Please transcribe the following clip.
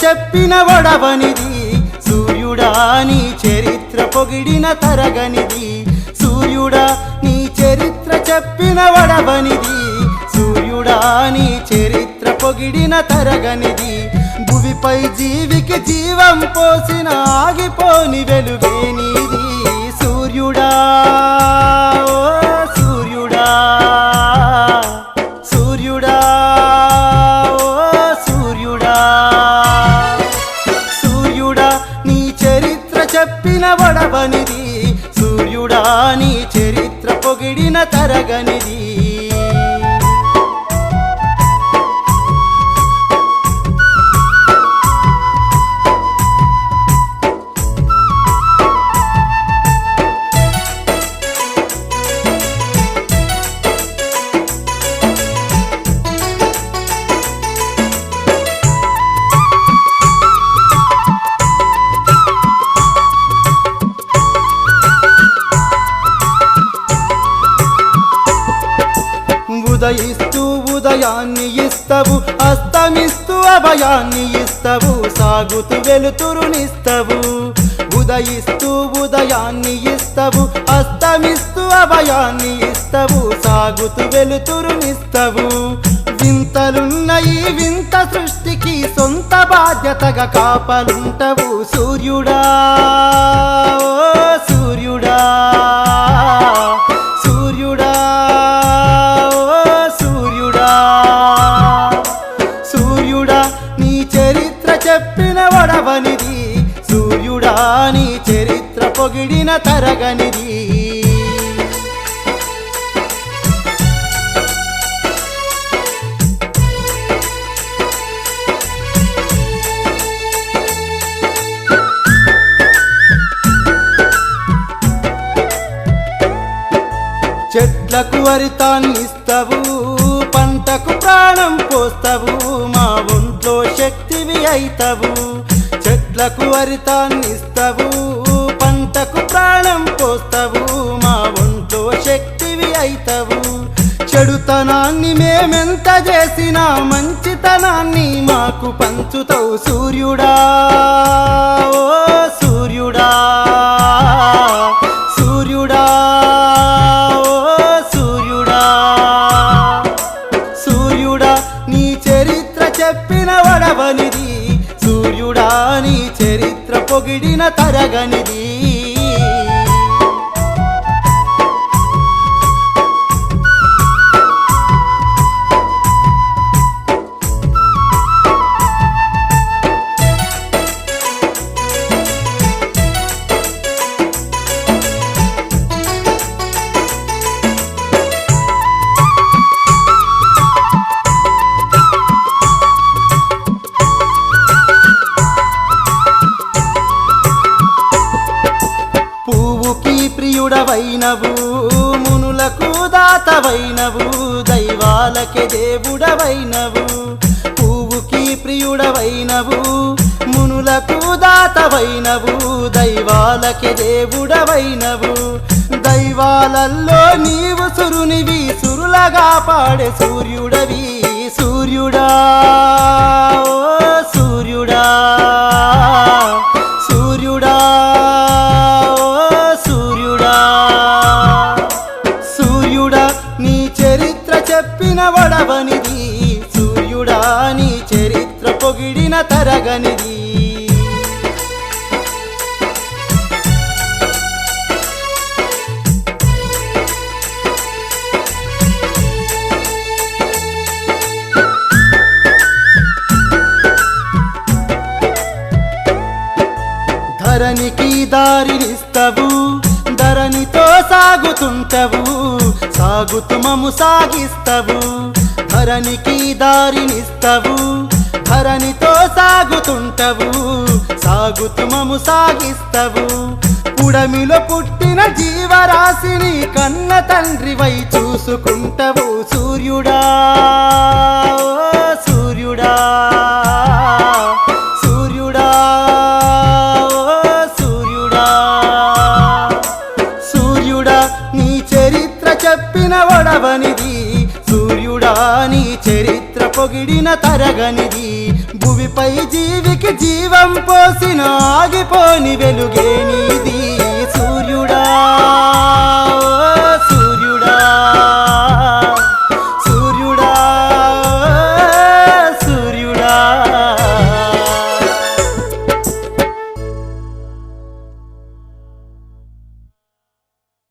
చెప్పిన వడవనిది సూర్యుడా నీ చరిత్ర పొగిడిన తరగనిది సూర్యుడా నీ చరిత్ర చెప్పిన వడవనిది సూర్యుడా నీ చరిత్ర పొగిడిన తరగనిది భువిపై జీవికి జీవం పోసిన ఆగిపోని వెలుగే నీది సూర్యుడా ఓ సూర్యుడా సూర్యుడా ఓ సూర్యుడా సూర్యుడా నీ చరిత్ర చెప్పిన వడవనిది సూర్యుడా నీ చరిత్ర పొగిడిన తరగనిది ఉదయిస్తూ ఉదయాన్ని ఇస్తవు అస్తమిస్తూ అభయాన్ని ఇస్తవు సాగుతూ వెలుతురునిస్తవు ఉదయిస్తూ ఉదయాన్ని ఇస్తవు అస్తమిస్తూ అభయాన్ని ఇస్తవు సాగుతూ వెలుతురునిస్తవు వింతలున్న ఈ వింత సృష్టికి సొంత బాధ్యతగా కాపలుంటవు సూర్యుడా ఓ సూర్యుడా సూర్యుడా సూర్యుడా నీ చరిత్ర చెప్పిన వడవనిది సూర్యుడా నీ చరిత్ర పొగిడిన తరగనిది చెట్లకు హరితాన్నిస్తవు పంటకు ప్రాణం పోస్తవు మా ఒంట్లో శక్తివి అయితవు చెట్లకు హరితాన్నిస్తవు పంటకు ప్రాణం పోస్తవు మా ఒంట్లో శక్తివి అయితవు చెడుతనాన్ని మేమెంత చేసినా మంచితనాన్ని మాకు పంచుతావు సూర్యుడా ఓ సూర్యుడా సూర్యుడా చెప్పిన వడవనిది సూర్యుడా నీ చరిత్ర పొగిడిన తరగనిది ప్రియుడవైనవు మునులకు దాతవైనవు దైవాలకే దేవుడవైనవు పువ్వుకి ప్రియుడవైనవు మునులకు దాతవైనవు దైవాలకే దేవుడవైనవు దైవాలల్లో నీవు సురునివి సురులగా పాడే సూర్యుడవి సూర్యుడా ఓ సూర్యుడా సూర్యుడా సూర్యుడా నీ చరిత్ర చెప్పిన వడవనిది సూర్యుడా నీ చరిత్ర పొగిడిన తరగనిది ధరణికి దారినిస్తవు ధరణితో సాగుతుంటవు సాగుతు మము సాగిస్తవు ధరణికి దారినిస్తవు ధరణితో సాగుతుంటవు సాగుతు మము సాగిస్తవు పుడమిలో పుట్టిన జీవరాశిని కన్న తండ్రివై చూసుకుంటవు సూర్యుడా ఓ సూర్యుడా సూర్యుడా నీ చరిత్ర చెప్పిన వడవనిది సూర్యుడా నీ చరిత్ర పొగిడిన తరగనిది భువిపై జీవికి జీవం పోసిన ఆగిపోని వెలుగే నీది సూర్యుడా.